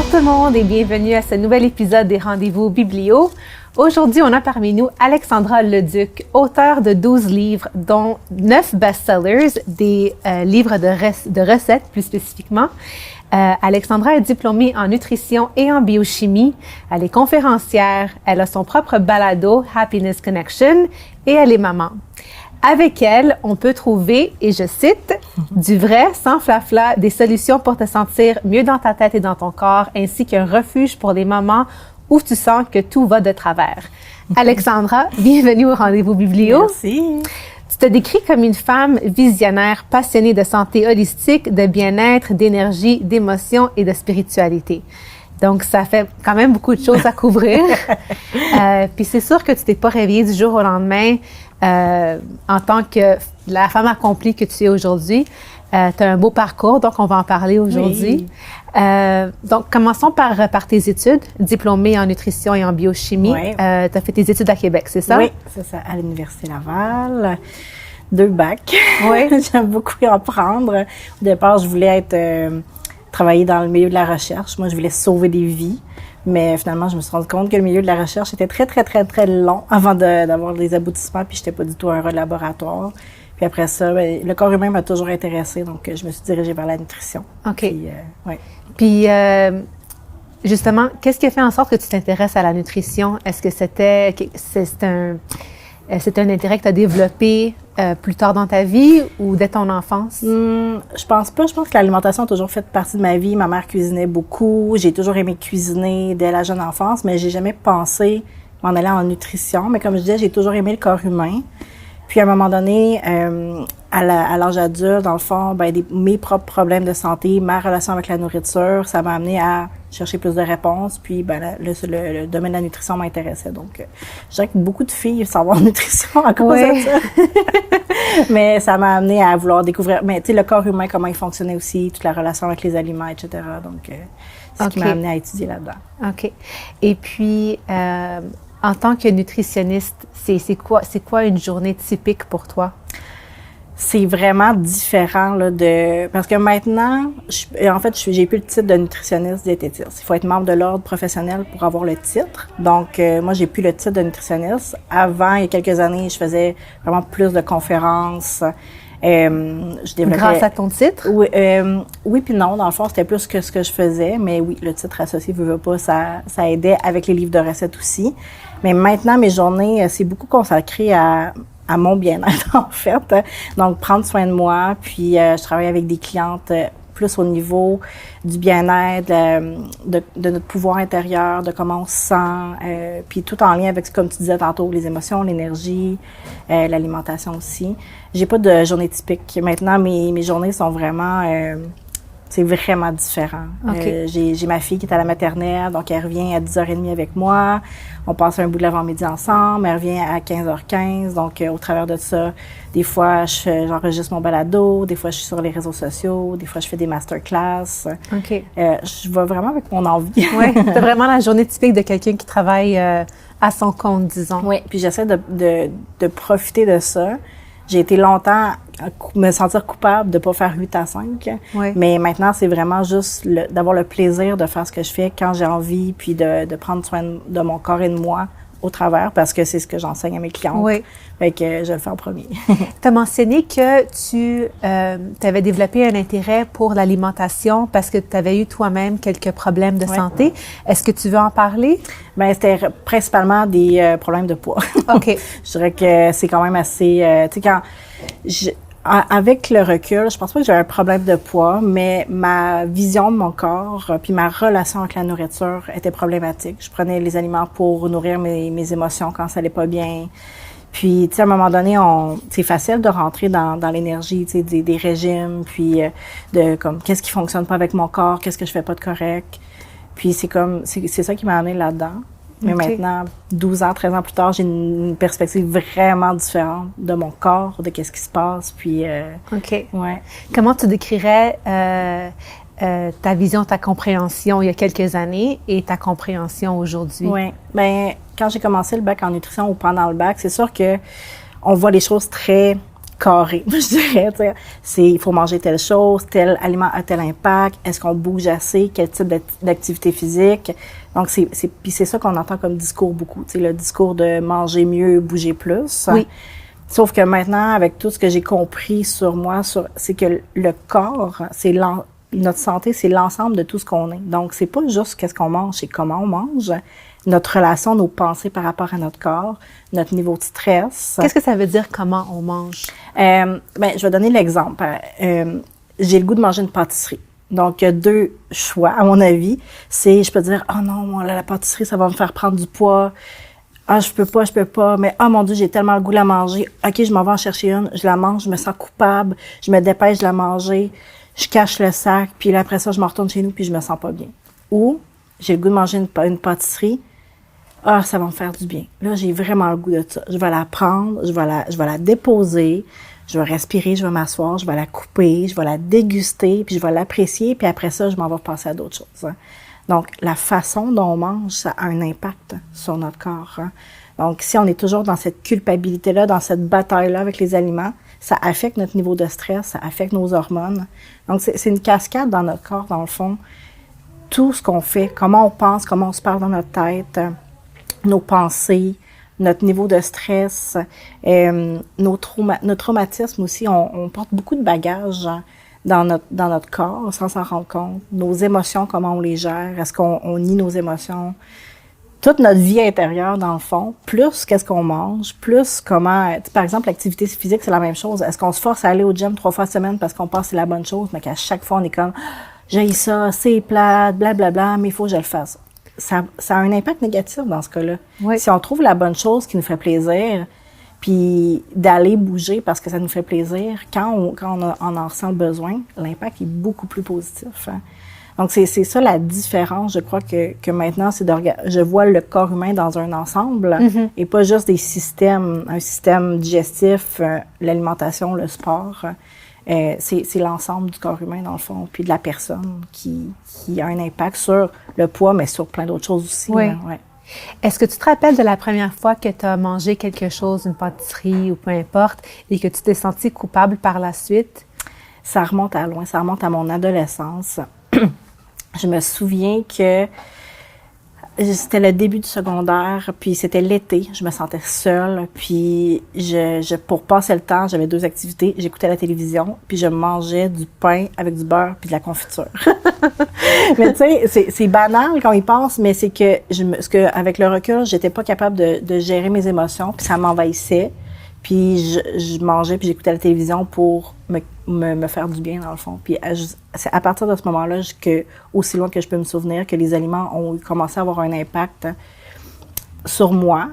Bonjour tout le monde et bienvenue à ce nouvel épisode des Rendez-vous Biblio. Aujourd'hui, on a parmi nous Alexandra Leduc, auteure de 12 livres, dont 9 best-sellers, des livres de recettes plus spécifiquement. Alexandra est diplômée en nutrition et en biochimie. Elle est conférencière, elle a son propre balado, Happiness Connection, et elle est maman. Avec elle, on peut trouver, et je cite, « du vrai, sans flafla, des solutions pour te sentir mieux dans ta tête et dans ton corps, ainsi qu'un refuge pour les moments où tu sens que tout va de travers. » Alexandra, bienvenue au Rendez-vous Biblio. Merci. Tu te décris comme une femme visionnaire, passionnée de santé holistique, de bien-être, d'énergie, d'émotion et de spiritualité. Donc, ça fait quand même beaucoup de choses à couvrir. Puis c'est sûr que tu t'es pas réveillée du jour au lendemain en tant que la femme accomplie que tu es aujourd'hui. Tu as un beau parcours, donc on va en parler aujourd'hui. Oui. Donc, commençons par tes études. Diplômée en nutrition et en biochimie. Oui. Tu as fait tes études à Québec, c'est ça? Oui, c'est ça, à l'Université Laval. 2 bacs. Oui. J'aime beaucoup en prendre. Au départ, je voulais travailler dans le milieu de la recherche. Moi, je voulais sauver des vies. Mais finalement, je me suis rendu compte que le milieu de la recherche était très, très, très, très long avant d'avoir des aboutissements. Puis, j'étais pas du tout un laboratoire. Puis après ça, le corps humain m'a toujours intéressée. Donc, je me suis dirigée vers la nutrition. OK. Puis, ouais. Puis, justement, qu'est-ce qui a fait en sorte que tu t'intéresses à la nutrition? Est-ce que c'était un intérêt que tu as développé plus tard dans ta vie ou dès ton enfance? Je pense pas. Je pense que l'alimentation a toujours fait partie de ma vie. Ma mère cuisinait beaucoup. J'ai toujours aimé cuisiner dès la jeune enfance, mais j'ai jamais pensé m'en aller en nutrition. Mais comme je disais, j'ai toujours aimé le corps humain. Puis à un moment donné, à l'âge adulte, dans le fond, mes propres problèmes de santé, ma relation avec la nourriture, ça m'a amené à chercher plus de réponses. Puis le domaine de la nutrition m'intéressait. Donc, je dirais que beaucoup de filles savent en nutrition à cause de ça. Mais ça m'a amené à vouloir découvrir, le corps humain, comment il fonctionnait aussi, toute la relation avec les aliments, etc. Donc, c'est ce qui m'a amené à étudier là-dedans. OK. Et puis, en tant que nutritionniste, c'est quoi une journée typique pour toi? C'est vraiment différent parce que maintenant, j'ai plus le titre de nutritionniste diététiste. Il faut être membre de l'ordre professionnel pour avoir le titre. Donc, moi, j'ai plus le titre de nutritionniste. Avant, il y a quelques années, je faisais vraiment plus de conférences. Je développais... Grâce à ton titre? Oui puis non. Dans le fond, c'était plus que ce que je faisais. Mais oui, le titre associé, veut pas, ça aidait avec les livres de recettes aussi. Mais maintenant, mes journées, c'est beaucoup consacré à mon bien-être, en fait. Donc, prendre soin de moi. Puis, je travaille avec des clientes plus au niveau du bien-être, de notre pouvoir intérieur, de comment on se sent. Puis, tout en lien avec, comme tu disais tantôt, les émotions, l'énergie, l'alimentation aussi. J'ai pas de journée typique. Maintenant, mes journées sont vraiment... c'est vraiment différent. Okay. J'ai ma fille qui est à la maternelle, donc elle revient à 10h30 avec moi. On passe un bout de l'avant-midi ensemble. Elle revient à 15h15. Donc, au travers de ça, des fois, j'enregistre mon balado. Des fois, je suis sur les réseaux sociaux. Des fois, je fais des masterclass. OK. Je vais vraiment avec mon envie. Oui, c'est vraiment la journée typique de quelqu'un qui travaille à son compte, disons. Oui, puis j'essaie de profiter de ça. J'ai été longtemps à me sentir coupable de pas faire 8 à 5. Oui. Mais maintenant, c'est vraiment juste d'avoir le plaisir de faire ce que je fais quand j'ai envie, puis de prendre soin de mon corps et de moi au travers, parce que c'est ce que j'enseigne à mes clientes. Oui. Fait que je le fais en premier. Tu as mentionné que tu avais développé un intérêt pour l'alimentation parce que tu avais eu toi-même quelques problèmes de santé. Est-ce que tu veux en parler? Bien, c'était principalement des problèmes de poids. OK. Je dirais que c'est quand même assez... tu sais, avec le recul, je pense pas que j'ai un problème de poids, mais ma vision de mon corps puis ma relation avec la nourriture était problématique. Je prenais les aliments pour nourrir mes émotions quand ça allait pas bien. Puis, tu sais, à un moment donné, c'est facile de rentrer dans l'énergie, tu sais, des régimes, puis comme qu'est-ce qui fonctionne pas avec mon corps, qu'est-ce que je fais pas de correct. Puis c'est ça qui m'a amené là-dedans. Mais maintenant, 12 ans, 13 ans plus tard, j'ai une perspective vraiment différente de mon corps, de qu'est-ce qui se passe, puis... OK. Ouais. Comment tu décrirais ta vision, ta compréhension il y a quelques années et ta compréhension aujourd'hui? Oui. Bien, quand j'ai commencé le bac en nutrition ou pendant le bac, c'est sûr que on voit les choses très carré, je dirais. Il faut manger telle chose, tel aliment a tel impact, est-ce qu'on bouge assez, quel type d'activité physique. Donc, puis c'est ça qu'on entend comme discours beaucoup, le discours de manger mieux, bouger plus. Oui. Sauf que maintenant, avec tout ce que j'ai compris sur moi, c'est que le corps, notre santé, c'est l'ensemble de tout ce qu'on est. Donc, c'est pas juste qu'est-ce qu'on mange, c'est comment on mange, notre relation, nos pensées par rapport à notre corps, notre niveau de stress. Qu'est-ce que ça veut dire comment on mange? Je vais donner l'exemple. J'ai le goût de manger une pâtisserie. Donc, il y a 2 choix, à mon avis. Je peux dire, oh non, la pâtisserie, ça va me faire prendre du poids. Ah, je peux pas. Mais, oh mon Dieu, j'ai tellement le goût de la manger. OK, je m'en vais en chercher une. Je la mange, je me sens coupable. Je me dépêche de la manger. Je cache le sac. Puis là, après ça, je me retourne chez nous puis je me sens pas bien. Ou, j'ai le goût de manger une pâtisserie. Ah, ça va me faire du bien. Là, j'ai vraiment le goût de ça. Je vais la prendre, je vais la déposer. Je vais respirer, je vais m'asseoir, je vais la couper, je vais la déguster, puis je vais l'apprécier, puis après ça, je m'en vais passer à d'autres choses. Hein. Donc, la façon dont on mange, ça a un impact sur notre corps. Hein. Donc, si on est toujours dans cette culpabilité-là, dans cette bataille-là avec les aliments, ça affecte notre niveau de stress, ça affecte nos hormones. Donc, c'est une cascade dans notre corps, dans le fond. Tout ce qu'on fait, comment on pense, comment on se parle dans notre tête, nos pensées, notre niveau de stress, nos traumatismes aussi, on porte beaucoup de bagages dans notre corps sans s'en rendre compte. Nos émotions, comment on les gère, est-ce qu'on nie nos émotions? Toute notre vie intérieure, dans le fond, plus qu'est-ce qu'on mange, plus comment... Par exemple, l'activité physique, c'est la même chose. Est-ce qu'on se force à aller au gym 3 fois par semaine parce qu'on pense que c'est la bonne chose, mais qu'à chaque fois, on est comme « J'haïs ça, c'est plate, blablabla, mais il faut que je le fasse. » Ça a un impact négatif dans ce cas-là. Oui. Si on trouve la bonne chose qui nous fait plaisir, puis d'aller bouger parce que ça nous fait plaisir, quand on en ressent le besoin, l'impact est beaucoup plus positif. Hein. Donc, c'est ça la différence, je crois, que maintenant, c'est je vois le corps humain dans un ensemble et pas juste des systèmes, un système digestif, l'alimentation, le sport. C'est l'ensemble du corps humain, dans le fond, puis de la personne qui a un impact sur le poids, mais sur plein d'autres choses aussi. Oui. Là, ouais. Est-ce que tu te rappelles de la première fois que tu as mangé quelque chose, une pâtisserie ou peu importe, et que tu t'es sentie coupable par la suite? Ça remonte à loin, ça remonte à mon adolescence. Je me souviens que c'était le début du secondaire, puis c'était l'été, je me sentais seule, puis pour passer le temps, j'avais 2 activités, j'écoutais la télévision, puis je mangeais du pain avec du beurre puis de la confiture. Mais tu sais, c'est banal quand il pense, mais c'est que avec le recul, j'étais pas capable de gérer mes émotions, puis ça m'envahissait. Puis je mangeais, puis j'écoutais la télévision pour me faire du bien, dans le fond. Puis c'est à partir de ce moment-là, aussi loin que je peux me souvenir, que les aliments ont commencé à avoir un impact sur moi,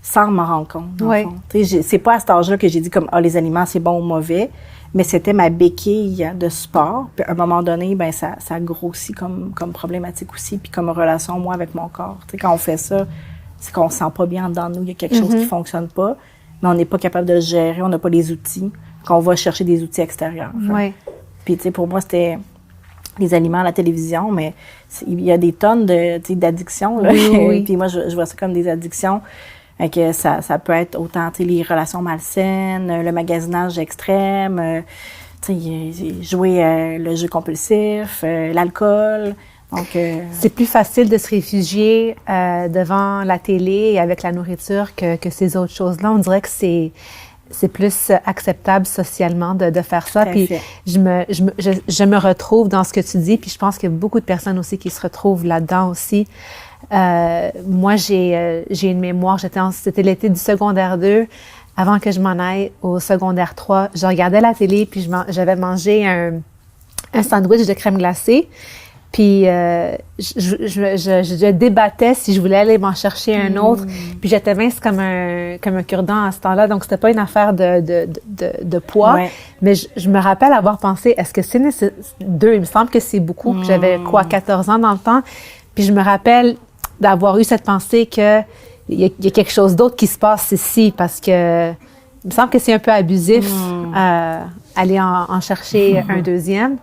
sans m'en rendre compte, dans le fond. C'est pas à cet âge-là que j'ai dit comme « Ah, les aliments, c'est bon ou mauvais », mais c'était ma béquille de support. Puis à un moment donné, ben ça grossit comme problématique aussi, puis comme relation, moi, avec mon corps. Tu sais, quand on fait ça, c'est qu'on se sent pas bien dedans de nous, il y a quelque chose qui fonctionne pas, mais on n'est pas capable de le gérer, on n'a pas les outils, qu'on va chercher des outils extérieurs. Oui. Puis, tu sais, pour moi, c'était les aliments, la télévision, mais il y a des tonnes d'addictions, là. Oui. Puis moi, je vois ça comme des addictions. Que ça peut être autant, tu sais, les relations malsaines, le magasinage extrême, tu sais, jouer le jeu compulsif, l'alcool. Donc, c'est plus facile de se réfugier devant la télé et avec la nourriture que ces autres choses-là. On dirait que c'est plus acceptable socialement de faire ça. Puis je me retrouve dans ce que tu dis, puis je pense qu'il y a beaucoup de personnes aussi qui se retrouvent là-dedans aussi. Moi, j'ai une mémoire, c'était l'été du secondaire 2, avant que je m'en aille au secondaire 3. Je regardais la télé, puis j'avais mangé un sandwich de crème glacée. Puis je débattais si je voulais aller m'en chercher un autre. Puis j'étais mince comme un cure-dent à ce temps-là, donc c'était pas une affaire de poids. Ouais. Mais je me rappelle avoir pensé, est-ce que c'est nécessaire? 2, il me semble que c'est beaucoup. J'avais 14 ans dans le temps. Puis je me rappelle d'avoir eu cette pensée que il y a quelque chose d'autre qui se passe ici, parce que il me semble que c'est un peu abusif aller en chercher un deuxième.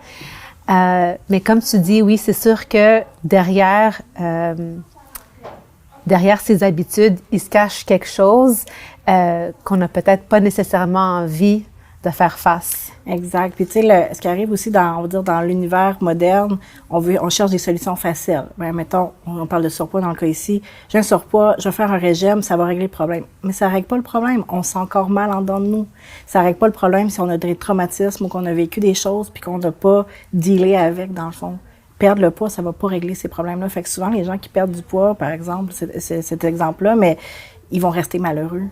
Mais comme tu dis, oui, c'est sûr que derrière ces habitudes, il se cache quelque chose qu'on n'a peut-être pas nécessairement envie de faire face. Exact. Puis tu sais, ce qui arrive aussi on va dire, dans l'univers moderne, on cherche des solutions faciles. Ben, mettons, on parle de surpoids dans le cas ici. J'ai un surpoids, je vais faire un régime, ça va régler le problème. Mais ça règle pas le problème. On se sent encore mal en dedans de nous. Ça règle pas le problème si on a des traumatismes ou qu'on a vécu des choses puis qu'on n'a pas dealé avec, dans le fond. Perdre le poids, ça va pas régler ces problèmes-là. Fait que souvent, les gens qui perdent du poids, par exemple, c'est cet exemple-là, mais ils vont rester malheureux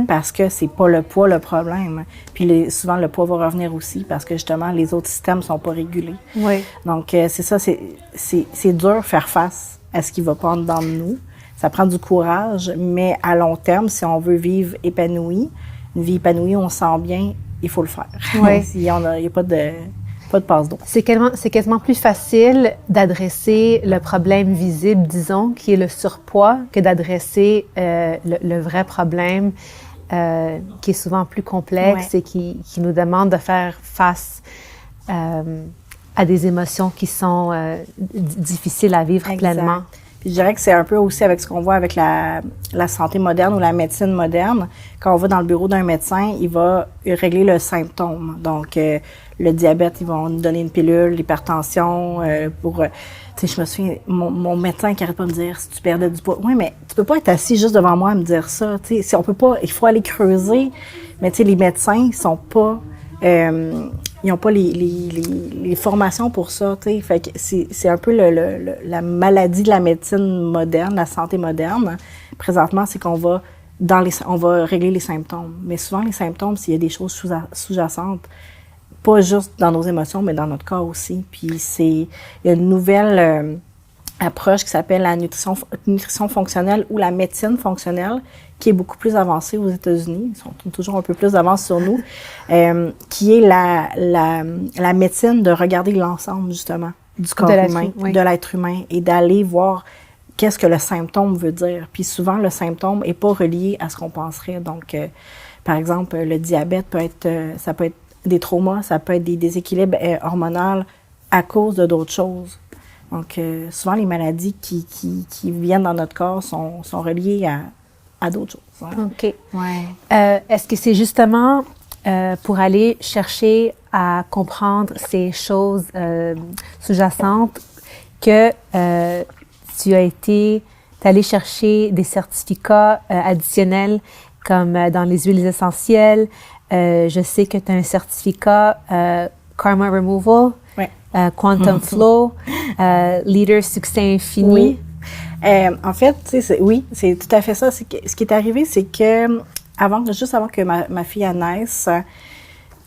parce que c'est pas le poids le problème. Puis souvent, le poids va revenir aussi parce que justement, les autres systèmes sont pas régulés. Oui. Donc, c'est ça, c'est dur faire face à ce qui va pas en dedans de nous. Ça prend du courage, mais à long terme, si on veut vivre épanoui, une vie épanouie, on se sent bien, il faut le faire. Oui. Il y a pas de passe d'eau. C'est quasiment plus facile d'adresser le problème visible, disons, qui est le surpoids, que d'adresser le vrai problème qui est souvent plus complexe et qui nous demande de faire face à des émotions qui sont difficiles à vivre pleinement. Puis je dirais que c'est un peu aussi avec ce qu'on voit avec la santé moderne ou la médecine moderne. Quand on va dans le bureau d'un médecin, il va régler le symptôme. Donc, le diabète, ils vont nous donner une pilule, l'hypertension, pour... tu sais, je me souviens, mon médecin qui arrête pas de me dire, si tu perdais du poids... Oui, mais tu peux pas être assis juste devant moi à me dire ça. Tu sais, si on peut pas... Il faut aller creuser. Mais tu sais, les médecins, ils sont pas... ils n'ont pas les formations pour ça, tu sais. Fait que c'est un peu la maladie de la médecine moderne, la santé moderne. Présentement, c'est qu'on va on va régler les symptômes. Mais souvent, les symptômes, s'il y a des choses sous-jacentes, pas juste dans nos émotions, mais dans notre corps aussi. Puis il y a une nouvelle approche qui s'appelle la nutrition fonctionnelle ou la médecine fonctionnelle, qui est beaucoup plus avancée aux États-Unis. Ils sont toujours un peu plus d'avance sur nous, qui est la médecine de regarder l'ensemble, justement, du corps humain, de l'être humain, et d'aller voir qu'est-ce que le symptôme veut dire. Puis souvent, le symptôme n'est pas relié à ce qu'on penserait. Donc, par exemple, le diabète ça peut être des traumas, ça peut être des déséquilibres hormonaux à cause de d'autres choses. Donc, souvent, les maladies qui viennent dans notre corps sont reliées à d'autres choses. Hein. OK. Ouais. Est-ce que c'est justement pour aller chercher à comprendre ces choses sous-jacentes que tu es allé chercher des certificats additionnels comme dans les huiles essentielles? Je sais que tu as un certificat Karma Removal, Quantum Flow, Leader Succès Infini. Oui. En fait, c'est tout à fait ça. Ce qui est arrivé, c'est que juste avant que ma fille naisse,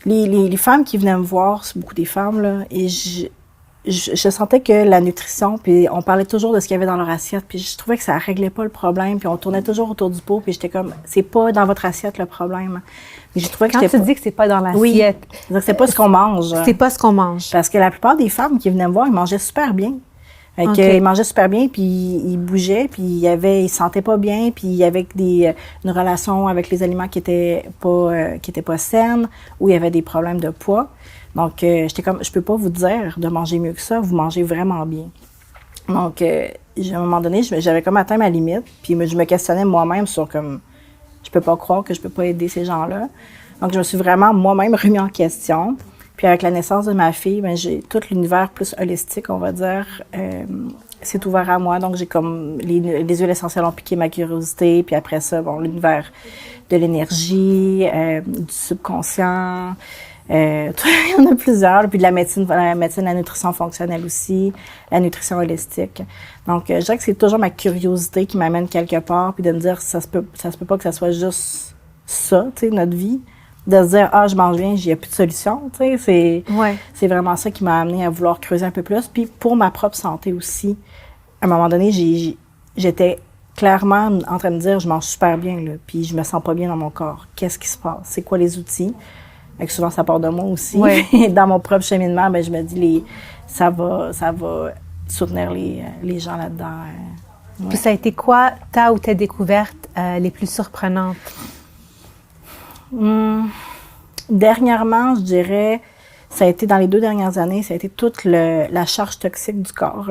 les femmes qui venaient me voir, c'est beaucoup des femmes, là, et je sentais que la nutrition, puis on parlait toujours de ce qu'il y avait dans leur assiette, puis je trouvais que ça réglait pas le problème, puis on tournait toujours autour du pot, puis j'étais comme, c'est pas dans votre assiette le problème. Mais je trouvais que quand tu dis que c'est pas dans l'assiette, oui, c'est pas ce qu'on mange. C'est pas ce qu'on mange. Parce que la plupart des femmes qui venaient me voir, ils mangeaient super bien. Ils mangeaient super bien, puis ils bougeaient, puis ils se sentaient pas bien, puis il y avait une relation avec les aliments qui étaient pas saines, ou il y avait des problèmes de poids. Donc, j'étais comme, je peux pas vous dire de manger mieux que ça, vous mangez vraiment bien. Donc, à un moment donné, j'avais comme atteint ma limite, puis je me questionnais moi-même sur comme, je peux pas croire que je peux pas aider ces gens-là. Donc, je me suis vraiment moi-même remis en question. Puis avec la naissance de ma fille, j'ai tout l'univers plus holistique, on va dire, c'est ouvert à moi. Donc, j'ai comme les huiles essentielles ont piqué ma curiosité. Puis après ça, l'univers de l'énergie, du subconscient, il y en a plusieurs. Puis de la médecine, la nutrition fonctionnelle aussi, la nutrition holistique. Donc, je dirais que c'est toujours ma curiosité qui m'amène quelque part, puis de me dire, ça se peut pas que ça soit juste ça, tu sais, notre vie. De se dire, je mange bien, il n'y a plus de solution, tu sais, c'est vraiment ça qui m'a amené à vouloir creuser un peu plus. Puis pour ma propre santé aussi, à un moment donné, j'étais clairement en train de dire, je mange super bien, là, puis je me sens pas bien dans mon corps. Qu'est-ce qui se passe? C'est quoi les outils? Fait que souvent, ça part de moi aussi. Ouais. Dans mon propre cheminement, je me dis, ça va soutenir les gens là-dedans. Puis ça a été quoi ta ou tes découvertes les plus surprenantes? Dernièrement, je dirais, ça a été dans les 2 dernières années, ça a été toute la charge toxique du corps.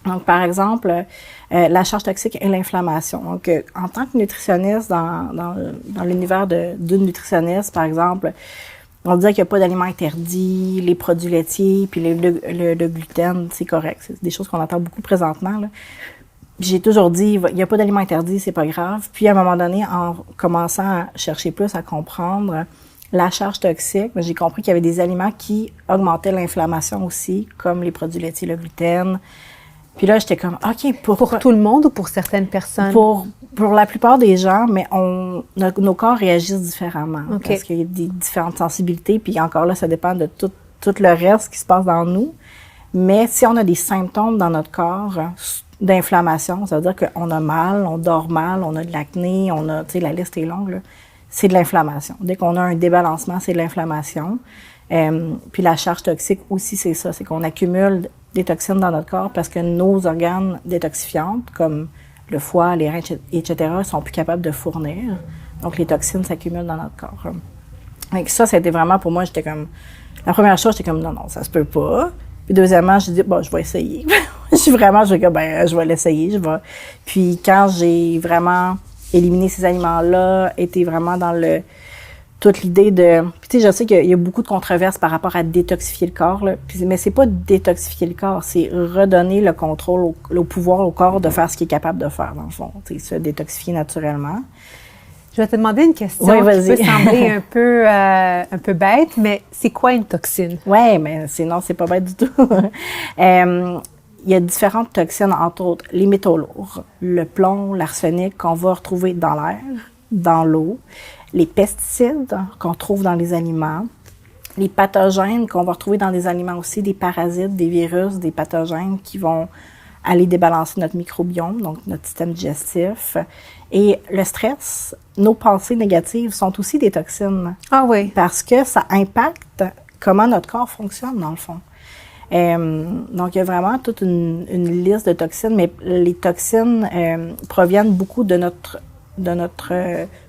Donc, par exemple, la charge toxique et l'inflammation. Donc, en tant que nutritionniste, dans l'univers d'une nutritionniste, par exemple, On disait qu'il n'y a pas d'aliments interdits, les produits laitiers, puis le gluten, c'est correct. C'est des choses qu'on entend beaucoup présentement, là. J'ai toujours dit, il n'y a pas d'aliments interdits, c'est pas grave. Puis, à un moment donné, en commençant à chercher plus, à comprendre la charge toxique, j'ai compris qu'il y avait des aliments qui augmentaient l'inflammation aussi, comme les produits laitiers, le gluten. Puis là, j'étais comme, OK, pour tout le monde ou pour certaines personnes? Pour la plupart des gens, mais nos corps réagissent différemment. Okay. Parce qu'il y a des différentes sensibilités, puis encore là, ça dépend de tout le reste qui se passe dans nous. Mais si on a des symptômes dans notre corps d'inflammation, ça veut dire qu'on a mal, on dort mal, on a de l'acné, on a, tu sais, la liste est longue, là, c'est de l'inflammation. Dès qu'on a un débalancement, c'est de l'inflammation. Puis la charge toxique aussi, c'est ça, c'est qu'on accumule des toxines dans notre corps parce que nos organes détoxifiantes, comme le foie, les reins, etc., sont plus capables de fournir. Donc, les toxines s'accumulent dans notre corps. Donc, ça, c'était vraiment, pour moi, j'étais comme... La première chose, j'étais comme, non, ça se peut pas. Puis deuxièmement, j'ai dit, bon, je vais essayer. Je vais l'essayer, Puis quand j'ai vraiment éliminé ces aliments-là, été vraiment dans toute l'idée de... Puis tu sais, je sais qu'il y a beaucoup de controverses par rapport à détoxifier le corps, là. Mais c'est pas détoxifier le corps, c'est redonner le contrôle, le pouvoir au corps de faire ce qu'il est capable de faire, dans le fond. Tu sais, se détoxifier naturellement. Je vais te demander une question qui peut sembler un peu bête, mais c'est quoi une toxine? Oui, mais non, c'est pas bête du tout. Il y a différentes toxines, entre autres les métaux lourds, le plomb, l'arsenic qu'on va retrouver dans l'air, dans l'eau, les pesticides qu'on trouve dans les aliments, les pathogènes qu'on va retrouver dans les aliments aussi, des parasites, des virus, des pathogènes qui vont aller débalancer notre microbiome, donc notre système digestif. Et le stress, nos pensées négatives sont aussi des toxines. Ah oui. Parce que ça impacte comment notre corps fonctionne, dans le fond. Donc, il y a vraiment toute une liste de toxines, mais les toxines proviennent beaucoup de notre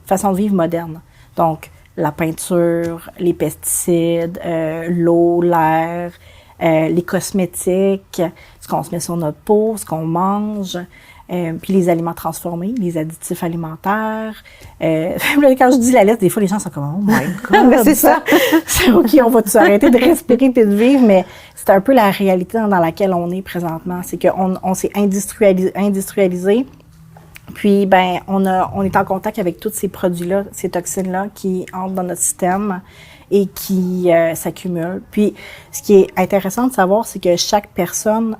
façon de vivre moderne. Donc, la peinture, les pesticides, l'eau, l'air, les cosmétiques, ce qu'on se met sur notre peau, ce qu'on mange, puis les aliments transformés, les additifs alimentaires. Quand je dis la liste, des fois, les gens sont comme « Oh my God! » C'est ça. C'est OK, on va s'arrêter de respirer puis de vivre, mais c'est un peu la réalité dans laquelle on est présentement. C'est qu'on s'est industrialisé. Puis, ben, on est en contact avec tous ces produits-là, ces toxines-là qui entrent dans notre système et qui s'accumulent. Puis, ce qui est intéressant de savoir, c'est que chaque personne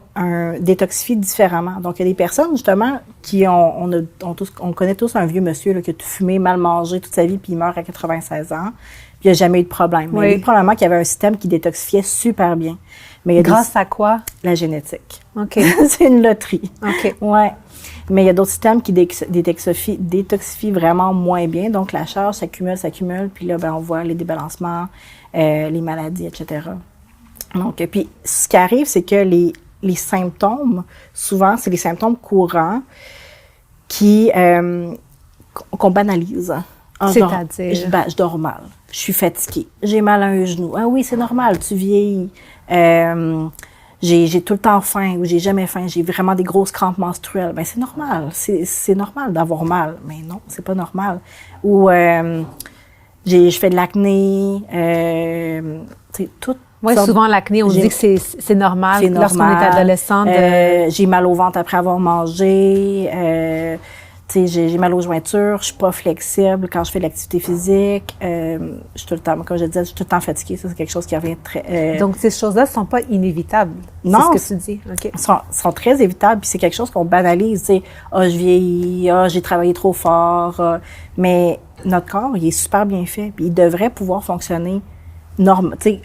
détoxifie différemment. Donc, il y a des personnes, justement, qui on connaît tous un vieux monsieur là, qui a fumé, mal mangé toute sa vie, puis il meurt à 96 ans. Puis, il n'y a jamais eu de problème. Oui. Mais il y a eu probablement qu'il y avait un système qui détoxifiait super bien. Mais il y a grâce à quoi? La génétique. OK. C'est une loterie. OK. Ouais. Mais il y a d'autres systèmes qui détoxifient vraiment moins bien. Donc, la charge s'accumule. Puis là, ben, on voit les débalancements, les maladies, etc. Donc, puis, ce qui arrive, c'est que les symptômes, souvent, c'est les symptômes courants qu'on banalise. C'est-à-dire? Je dors mal. Je suis fatiguée. J'ai mal à un genou. Ah oui, c'est normal, tu vieillis. J'ai tout le temps faim ou j'ai jamais faim, j'ai vraiment des grosses crampes menstruelles. Ben c'est normal, c'est normal d'avoir mal, mais non, c'est pas normal. Ou je fais de l'acné, tu sais, tout. Oui, souvent l'acné, on dit que c'est normal lorsqu'on est adolescente. J'ai mal au ventre après avoir mangé. J'ai mal aux jointures, je suis pas flexible quand je fais de l'activité physique. Je suis tout le temps, comme je disais, je suis tout le temps fatiguée. Ça, c'est quelque chose qui revient très... Donc, ces choses-là ne sont pas inévitables. Non. C'est ce que tu dis. OK. Sont très évitables, puis c'est quelque chose qu'on banalise. Tu sais, je vieillis, j'ai travaillé trop fort. Mais notre corps, il est super bien fait, puis il devrait pouvoir fonctionner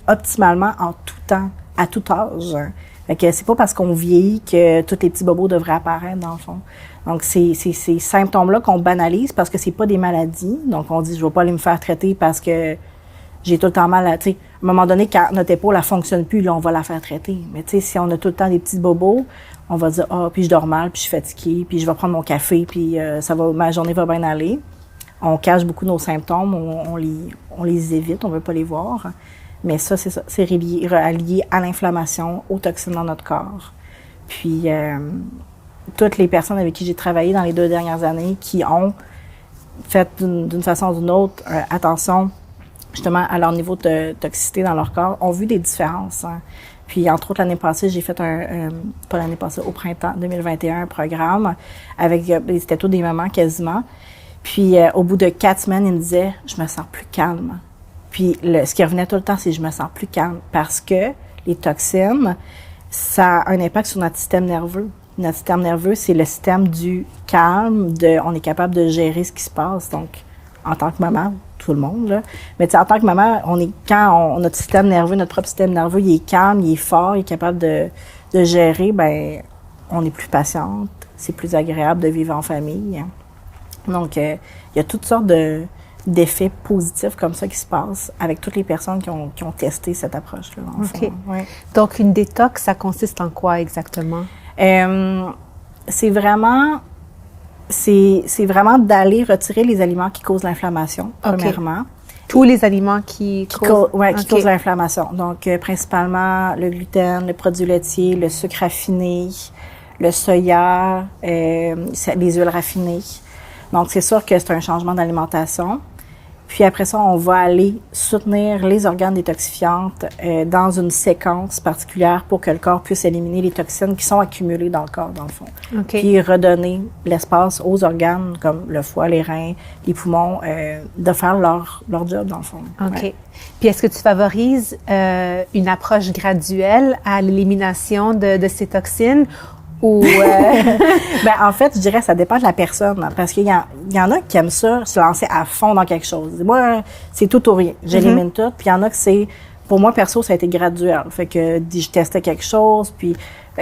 optimalement en tout temps, à tout âge. Fait que c'est pas parce qu'on vieillit que tous les petits bobos devraient apparaître, dans le fond. Donc, c'est ces symptômes-là qu'on banalise parce que c'est pas des maladies. Donc, on dit, je vais pas aller me faire traiter parce que j'ai tout le temps mal tu sais, à un moment donné, quand notre épaule, elle fonctionne plus, là, on va la faire traiter. Mais tu sais, si on a tout le temps des petits bobos, on va dire, puis je dors mal, puis je suis fatiguée, puis je vais prendre mon café, puis ma journée va bien aller. On cache beaucoup nos symptômes, on les évite, on veut pas les voir. Mais ça, c'est ça. C'est relié à l'inflammation, aux toxines dans notre corps. Puis, toutes les personnes avec qui j'ai travaillé dans les 2 dernières années qui ont fait d'une façon ou d'une autre, attention, justement, à leur niveau de toxicité dans leur corps, ont vu des différences. Hein. Puis, entre autres, l'année passée, j'ai fait pas l'année passée, au printemps 2021, un programme avec, c'était tous des mamans quasiment. Puis, au bout de 4 semaines, ils me disaient, je me sens plus calme. Puis, ce qui revenait tout le temps, c'est je me sens plus calme parce que les toxines, ça a un impact sur notre système nerveux. Notre système nerveux, c'est le système du calme, on est capable de gérer ce qui se passe. Donc, en tant que maman, tout le monde, là. Mais tu sais, en tant que maman, notre système nerveux, notre propre système nerveux, il est calme, il est fort, il est capable de gérer, ben on est plus patiente, c'est plus agréable de vivre en famille. Hein. Donc, il y a toutes sortes d'effets positifs comme ça qui se passent avec toutes les personnes qui ont testé cette approche-là. OK. Ouais. Donc, une détox, ça consiste en quoi exactement? C'est vraiment d'aller retirer les aliments qui causent l'inflammation, premièrement. Tous les aliments qui causent l'inflammation. Donc, principalement le gluten, le produit laitier, le sucre raffiné, le soya, les huiles raffinées. Donc, c'est sûr que c'est un changement d'alimentation. Puis après ça, on va aller soutenir les organes détoxifiantes dans une séquence particulière pour que le corps puisse éliminer les toxines qui sont accumulées dans le corps, dans le fond. Okay. Puis redonner l'espace aux organes comme le foie, les reins, les poumons, de faire leur job, dans le fond. OK. Ouais. Puis est-ce que tu favorises une approche graduelle à l'élimination de ces toxines? Ou Ben, en fait, je dirais que ça dépend de la personne. Parce qu'il y en a qui aiment ça, se lancer à fond dans quelque chose. Moi, c'est tout ou rien. J'élimine tout. Puis il y en a que c'est... Pour moi, perso, ça a été graduel. Fait que je testais quelque chose. Puis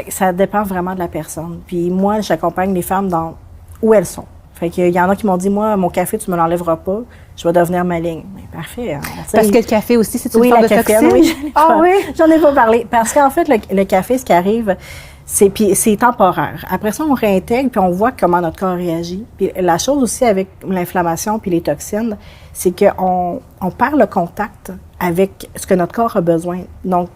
ça dépend vraiment de la personne. Puis moi, j'accompagne les femmes dans où elles sont. Fait qu'il y en a qui m'ont dit, moi, mon café, tu me l'enlèveras pas. Je vais devenir maligne. Mais parfait. Hein, parce que le café aussi, c'est une forme de toxine? Oui, j'en ai pas parlé. Parce qu'en fait, le café, ce qui arrive... c'est temporaire. Après ça, on réintègre puis on voit comment notre corps réagit. Puis la chose aussi avec l'inflammation puis les toxines, c'est qu'on perd le contact avec ce que notre corps a besoin. Donc,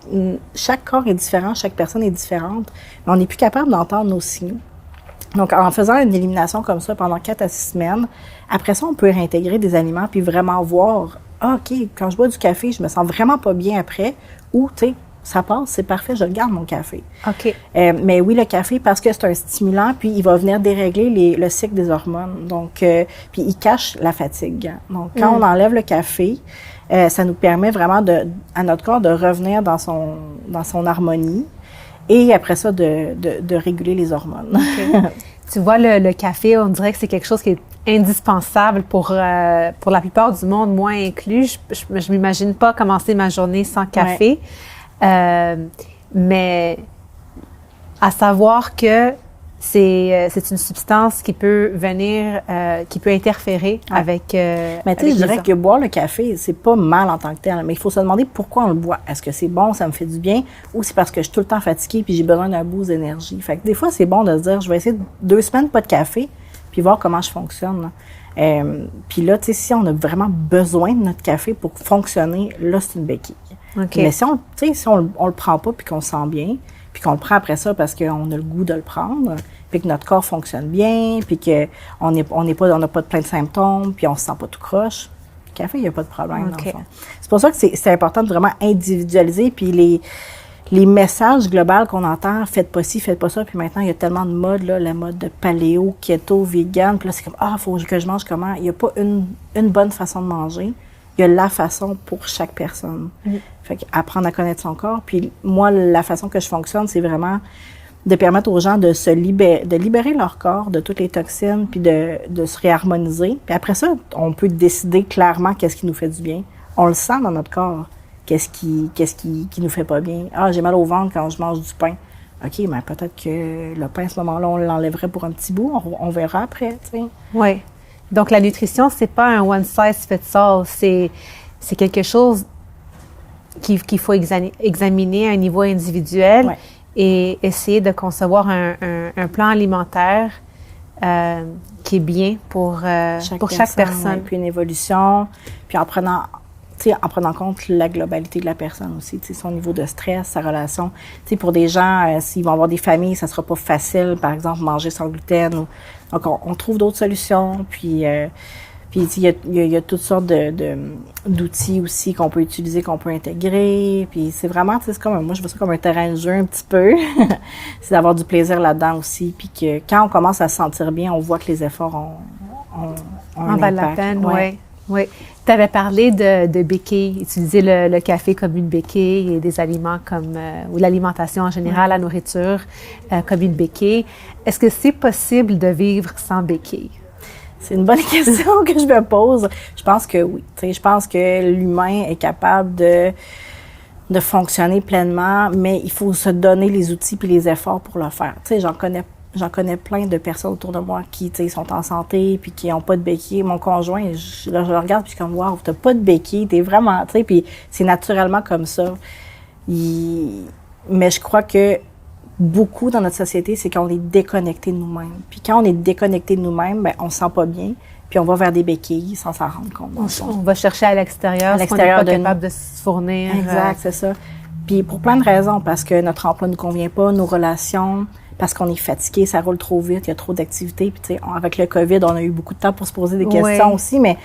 chaque corps est différent, chaque personne est différente, mais on n'est plus capable d'entendre nos signaux. Donc, en faisant une élimination comme ça pendant 4 à 6 semaines, après ça, on peut réintégrer des aliments puis vraiment voir, OK, quand je bois du café, je me sens vraiment pas bien après, ou, tu sais, ça passe, c'est parfait, je garde mon café. OK. Mais oui, le café, parce que c'est un stimulant, puis il va venir dérégler le cycle des hormones. Donc, puis il cache la fatigue. Donc, quand on enlève le café, ça nous permet vraiment à notre corps de revenir dans son harmonie et après ça, de réguler les hormones. Okay. Tu vois, le café, on dirait que c'est quelque chose qui est indispensable pour la plupart du monde, moi inclus. Je m'imagine pas commencer ma journée sans café. Ouais. Mais à savoir que c'est une substance qui peut venir, qui peut interférer avec. Mais tu sais, je dirais que boire le café, c'est pas mal en tant que tel, mais il faut se demander pourquoi on le boit. Est-ce que c'est bon, ça me fait du bien, ou c'est parce que je suis tout le temps fatiguée puis j'ai besoin d'un boost d'énergie. Fait que des fois, c'est bon de se dire, je vais essayer 2 semaines pas de café, puis voir comment je fonctionne. Puis là, tu sais, si on a vraiment besoin de notre café pour fonctionner, là, c'est une béquille. Okay. Mais si on le prend pas puis qu'on se sent bien, puis qu'on le prend après ça parce qu'on a le goût de le prendre, puis que notre corps fonctionne bien, puis qu'on n'a pas plein de symptômes, puis on se sent pas tout croche, le café, il n'y a pas de problème, okay. Dans le fond. C'est pour ça que c'est important de vraiment individualiser, puis les messages globaux qu'on entend, faites pas ci, faites pas ça, puis maintenant, il y a tellement de modes, là, la mode de paléo, keto, vegan, puis là, c'est comme, faut que je mange comment? Il n'y a pas une bonne façon de manger. Il y a la façon pour chaque personne. Fait qu'apprendre à connaître son corps. Puis moi, la façon que je fonctionne, c'est vraiment de permettre aux gens de libérer leur corps de toutes les toxines, puis de se réharmoniser. Puis après ça, on peut décider clairement qu'est-ce qui nous fait du bien. On le sent dans notre corps. Qu'est-ce qui nous fait pas bien? J'ai mal au ventre quand je mange du pain. OK, mais peut-être que le pain, à ce moment-là, on l'enlèverait pour un petit bout. On verra après, tu sais. Oui. Donc, la nutrition, c'est pas un one size fits all. C'est quelque chose qu'il faut examiner à un niveau individuel et essayer de concevoir un plan alimentaire qui est bien pour chaque personne. Ouais, puis une évolution, puis en prenant compte la globalité de la personne aussi, son niveau de stress, sa relation. Pour des gens, s'ils vont avoir des familles, ça sera pas facile, par exemple, manger sans gluten. Donc, on trouve d'autres solutions. Puis Puis il y a toutes sortes d'outils aussi qu'on peut utiliser, qu'on peut intégrer. Puis c'est vraiment, c'est comme, moi je vois ça comme un terrain de jeu un petit peu. C'est d'avoir du plaisir là-dedans aussi. Puis que quand on commence à se sentir bien, on voit que les efforts ont un valent la peine, oui. Oui. Tu avais parlé de béquilles, utiliser le café comme une béquille et des aliments comme, ou l'alimentation en général, la nourriture comme une béquille. Est-ce que c'est possible de vivre sans béquille? C'est une bonne question que je me pose. Je pense que oui. Je pense que l'humain est capable de fonctionner pleinement, mais il faut se donner les outils puis les efforts pour le faire. J'en connais plein de personnes autour de moi qui, sont en santé puis qui n'ont pas de béquille. Mon conjoint, je le regarde puis je suis comme, wow, t'as pas de béquille, t'es vraiment, puis c'est naturellement comme ça. Mais je crois que beaucoup dans notre société, c'est qu'on est déconnecté de nous-mêmes. Puis quand on est déconnecté de nous-mêmes, ben on se sent pas bien, puis on va vers des béquilles sans s'en rendre compte. On va chercher à l'extérieur, parce qu'on n'est pas capable de se fournir. Exact, c'est ça. Puis pour plein de raisons, parce que notre emploi ne nous convient pas, nos relations, parce qu'on est fatigué, ça roule trop vite, il y a trop d'activités. Puis avec le COVID, on a eu beaucoup de temps pour se poser des questions aussi, mais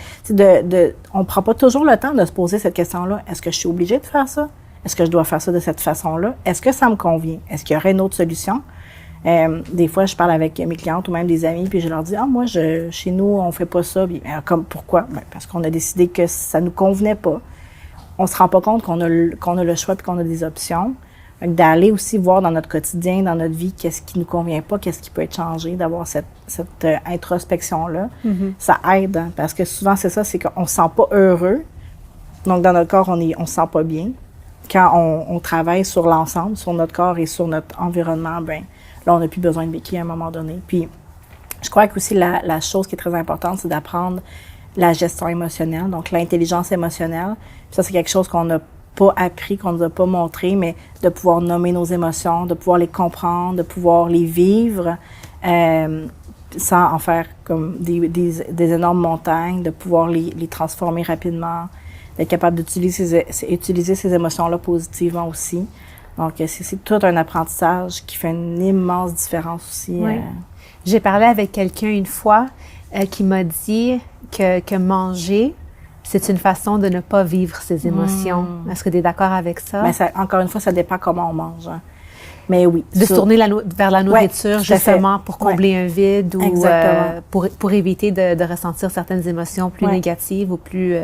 on prend pas toujours le temps de se poser cette question-là. Est-ce que je suis obligée de faire ça? Est-ce que je dois faire ça de cette façon-là? Est-ce que ça me convient? Est-ce qu'il y aurait une autre solution? Des fois, je parle avec mes clientes ou même des amis, puis je leur dis, moi, chez nous, on fait pas ça. Puis, comme pourquoi? Parce qu'on a décidé que ça nous convenait pas. On se rend pas compte qu'on a le choix puis qu'on a des options. D'aller aussi voir dans notre quotidien, dans notre vie, qu'est-ce qui nous convient pas, qu'est-ce qui peut être changé, d'avoir cette introspection-là, ça aide. Hein, parce que souvent, c'est ça, c'est qu'on se sent pas heureux. Donc, dans notre corps, on se sent pas bien. Quand on travaille sur l'ensemble, sur notre corps et sur notre environnement, là, on n'a plus besoin de béquilles à un moment donné. Puis, je crois que aussi la chose qui est très importante, c'est d'apprendre la gestion émotionnelle, donc l'intelligence émotionnelle. Puis ça, c'est quelque chose qu'on n'a pas appris, qu'on ne nous a pas montré, mais de pouvoir nommer nos émotions, de pouvoir les comprendre, de pouvoir les vivre sans en faire comme des énormes montagnes, de pouvoir les transformer rapidement, d'être capable d'utiliser ces émotions-là positivement aussi. Donc, c'est tout un apprentissage qui fait une immense différence aussi. Oui. J'ai parlé avec quelqu'un une fois qui m'a dit que manger, c'est une façon de ne pas vivre ses émotions. Est-ce que tu es d'accord avec ça? Mais encore une fois, ça dépend comment on mange. Hein. Mais oui. De se tourner vers la nourriture, justement, pour combler un vide ou pour éviter de ressentir certaines émotions plus négatives ou plus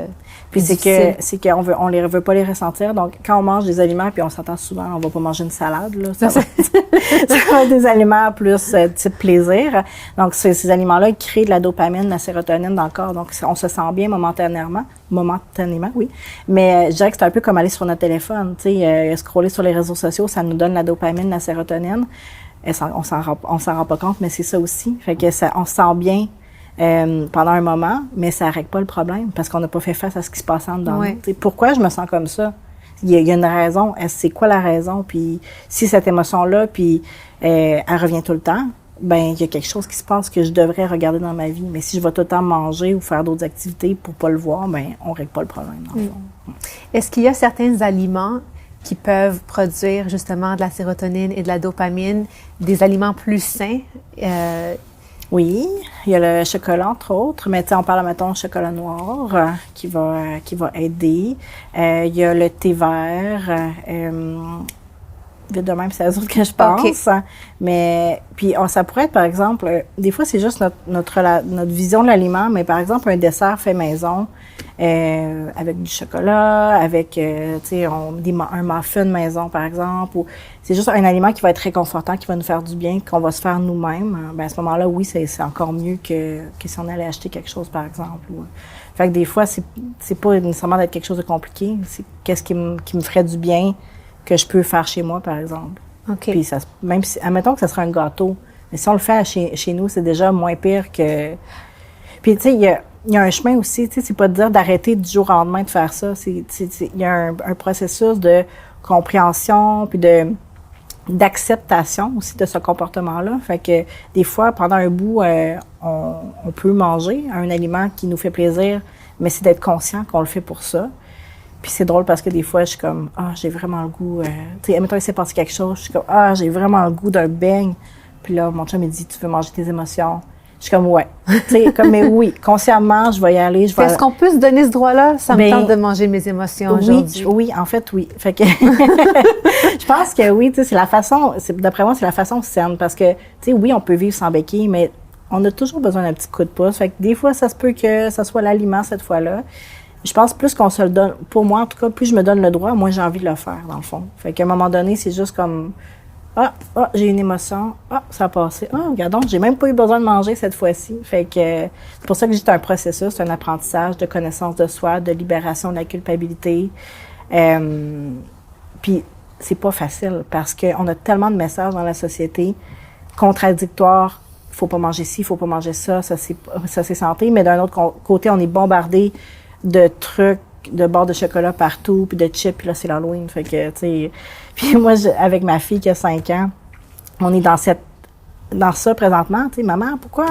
puis c'est qu'on les veut pas les ressentir. Donc, quand on mange des aliments, puis on s'entend souvent, on va pas manger une salade, là. Ça va être des aliments plus type plaisir. Donc, ces aliments-là, ils créent de la dopamine, de la sérotonine dans le corps. Donc, on se sent bien momentanément, oui. Mais je dirais que c'est un peu comme aller sur notre téléphone, tu sais, scroller sur les réseaux sociaux, ça nous donne la dopamine, la sérotonine. On s'en rend pas compte, mais c'est ça aussi. Fait que on se sent bien pendant un moment, mais ça règle pas le problème parce qu'on n'a pas fait face à ce qui se passe en dedans. Oui. Pourquoi je me sens comme ça? Il y a une raison. C'est quoi la raison? Puis si cette émotion-là, puis elle revient tout le temps, il y a quelque chose qui se passe que je devrais regarder dans ma vie. Mais si je vais tout le temps manger ou faire d'autres activités pour pas le voir, on règle pas le problème, dans le fond. Est-ce qu'il y a certains aliments qui peuvent produire justement de la sérotonine et de la dopamine, des aliments plus sains? Oui, il y a le chocolat, entre autres, mais on parle, mettons, chocolat noir qui va aider. Il y a le thé vert, vite de même, c'est à eux autres que je pense. Okay. Mais, puis ça pourrait être, par exemple, des fois, c'est juste notre vision de l'aliment, mais par exemple, un dessert fait maison, avec du chocolat, avec, un muffin maison, par exemple, ou c'est juste un aliment qui va être réconfortant, qui va nous faire du bien, qu'on va se faire nous-mêmes. À ce moment-là, oui, c'est encore mieux que si on allait acheter quelque chose, par exemple. Fait que des fois, c'est pas nécessairement d'être quelque chose de compliqué, c'est qu'est-ce qui me ferait du bien que je peux faire chez moi, par exemple. Okay. Puis même si, admettons que ça serait un gâteau, mais si on le fait chez nous, c'est déjà moins pire que... Puis, tu sais, il y a un chemin aussi, tu sais, c'est pas de dire d'arrêter du jour au lendemain de faire ça. Il y a un processus de compréhension, puis d'acceptation aussi de ce comportement-là. Fait que des fois, pendant un bout, on peut manger un aliment qui nous fait plaisir, mais c'est d'être conscient qu'on le fait pour ça. Puis c'est drôle parce que des fois, je suis comme, j'ai vraiment le goût, tu sais, admettons, il s'est passé quelque chose, je suis comme, j'ai vraiment le goût d'un beigne. Puis là, mon chum, il dit, tu veux manger tes émotions. Je suis comme, ouais. Tu sais, comme, mais oui, consciemment, je vais y aller. Est-ce qu'on peut se donner ce droit-là? Ça me tente de manger mes émotions aujourd'hui. Oui, en fait, oui. Fait que je pense que oui, tu sais, c'est la façon, d'après moi, c'est la façon saine. Parce que, tu sais, oui, on peut vivre sans béquille, mais on a toujours besoin d'un petit coup de pouce. Fait que des fois, ça se peut que ça soit l'aliment cette fois-là. Je pense plus qu'on se le donne, pour moi en tout cas, plus je me donne le droit, moins j'ai envie de le faire, dans le fond. Fait qu'à un moment donné, c'est juste comme, j'ai une émotion, ça a passé. Regardons, j'ai même pas eu besoin de manger cette fois-ci. Fait que c'est pour ça que c'est un processus, un apprentissage de connaissance de soi, de libération de la culpabilité. Puis c'est pas facile parce qu'on a tellement de messages dans la société contradictoires. Faut pas manger ci, faut pas manger ça c'est santé. Mais d'un autre côté, on est bombardé de trucs, de barres de chocolat partout, puis de chips, puis là, c'est l'Halloween. Fait que, tu sais... Puis moi, avec ma fille qui a 5 ans, on est dans ça présentement. Tu sais, maman, pourquoi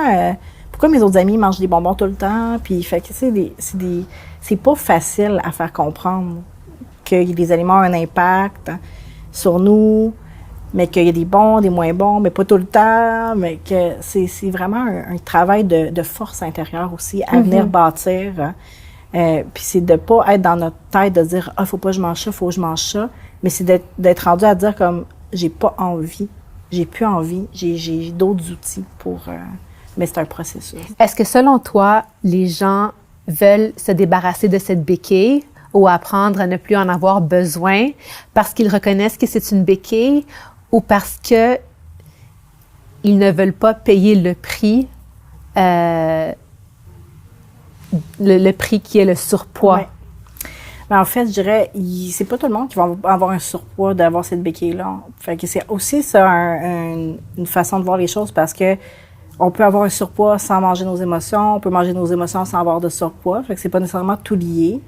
mes autres amis mangent des bonbons tout le temps? Puis, fait que, c'est pas facile à faire comprendre que les aliments ont un impact sur nous, mais qu'il y a des bons, des moins bons, mais pas tout le temps, mais que c'est vraiment un travail de force intérieure aussi à venir bâtir. Puis c'est de pas être dans notre tête de dire faut pas que je mange ça, faut que je mange ça, mais c'est d'être rendu à dire comme j'ai pas envie, j'ai plus envie, j'ai d'autres outils pour mais c'est un processus. Est-ce que selon toi, les gens veulent se débarrasser de cette béquille ou apprendre à ne plus en avoir besoin parce qu'ils reconnaissent que c'est une béquille ou parce que ils ne veulent pas payer le prix le prix qui est le surpoids? Ouais. Ben, en fait, je dirais, c'est pas tout le monde qui va avoir un surpoids d'avoir cette béquille-là. Fait que c'est aussi ça une façon de voir les choses parce que on peut avoir un surpoids sans manger nos émotions, on peut manger nos émotions sans avoir de surpoids. Fait que c'est pas nécessairement tout lié.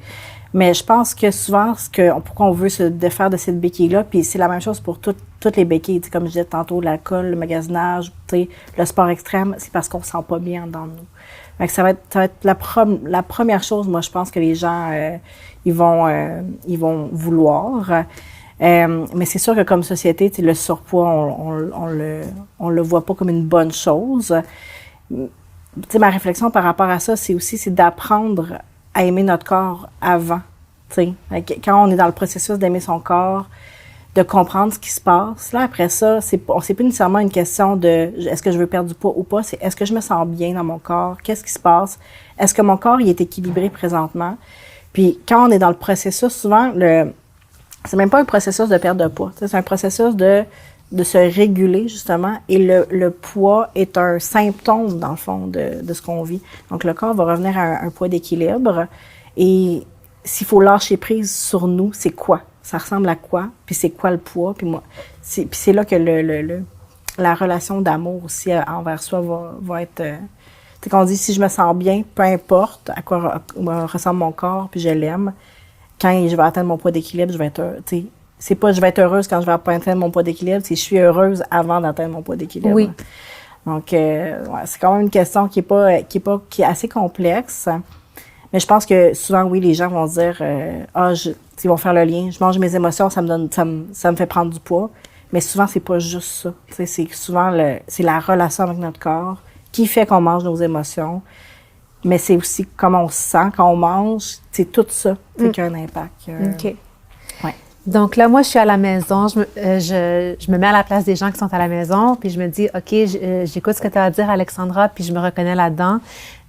Mais je pense que souvent, pourquoi on veut se défaire de cette béquille-là, puis c'est la même chose pour toutes les béquilles, comme je disais tantôt, l'alcool, le magasinage, le sport extrême, c'est parce qu'on se sent pas bien dans nous. Fait que ça va être la première chose, moi, je pense que les gens, ils vont vouloir. Mais c'est sûr que comme société, le surpoids, on le voit pas comme une bonne chose. Ma réflexion par rapport à ça, c'est d'apprendre à aimer notre corps avant. Quand on est dans le processus d'aimer son corps, de comprendre ce qui se passe. Là, après ça, c'est pas nécessairement une question de est-ce que je veux perdre du poids ou pas, c'est est-ce que je me sens bien dans mon corps, qu'est-ce qui se passe, est-ce que mon corps il est équilibré présentement. Puis quand on est dans le processus, souvent c'est même pas un processus de perte de poids, c'est un processus de se réguler justement et le poids est un symptôme dans le fond de ce qu'on vit. Donc le corps va revenir à un poids d'équilibre et s'il faut lâcher prise sur nous, c'est quoi? Ça ressemble à quoi? Puis c'est quoi le poids? Puis c'est là que la relation d'amour aussi envers soi va être... tu sais, qu'on dit, si je me sens bien, peu importe à quoi ressemble mon corps, puis je l'aime, quand je vais atteindre mon poids d'équilibre, je vais être... Tu sais, c'est pas je vais être heureuse quand je vais atteindre mon poids d'équilibre, c'est je suis heureuse avant d'atteindre mon poids d'équilibre. Oui. Donc, c'est quand même une question qui est assez complexe. Mais je pense que souvent, oui, les gens vont dire, ils vont faire le lien. Je mange mes émotions, ça me fait prendre du poids. Mais souvent, c'est pas juste ça. T'sais, c'est souvent c'est la relation avec notre corps qui fait qu'on mange nos émotions. Mais c'est aussi comment on se sent quand on mange. C'est tout ça qui a un impact. OK. Ouais. Donc là, moi, je suis à la maison. Je me mets à la place des gens qui sont à la maison. Puis je me dis, OK, j'écoute ce que tu as à dire, Alexandra, puis je me reconnais là-dedans.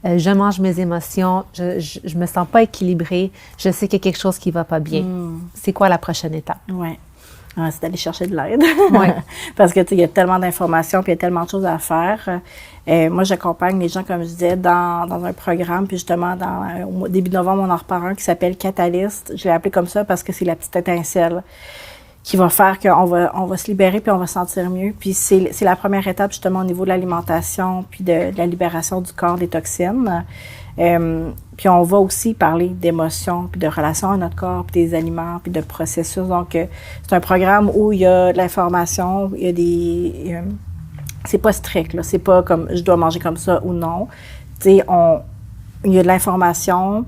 Je mange mes émotions, je me sens pas équilibrée, je sais qu'il y a quelque chose qui va pas bien. C'est quoi la prochaine étape? Oui. C'est d'aller chercher de l'aide. Ouais. Parce que, tu sais, il y a tellement d'informations puis il y a tellement de choses à faire. Moi, j'accompagne les gens, comme je disais, dans un programme. Puis justement, au début novembre, on en repart un qui s'appelle Catalyst. Je l'ai appelé comme ça parce que c'est la petite étincelle qui va faire qu'on va se libérer puis on va se sentir mieux. Puis c'est la première étape justement au niveau de l'alimentation puis de la libération du corps des toxines. Puis on va aussi parler d'émotions puis de relations à notre corps puis des aliments puis de processus. Donc c'est un programme où il y a de l'information, il y a des c'est pas strict là, c'est pas comme je dois manger comme ça ou non. Tu sais il y a de l'information.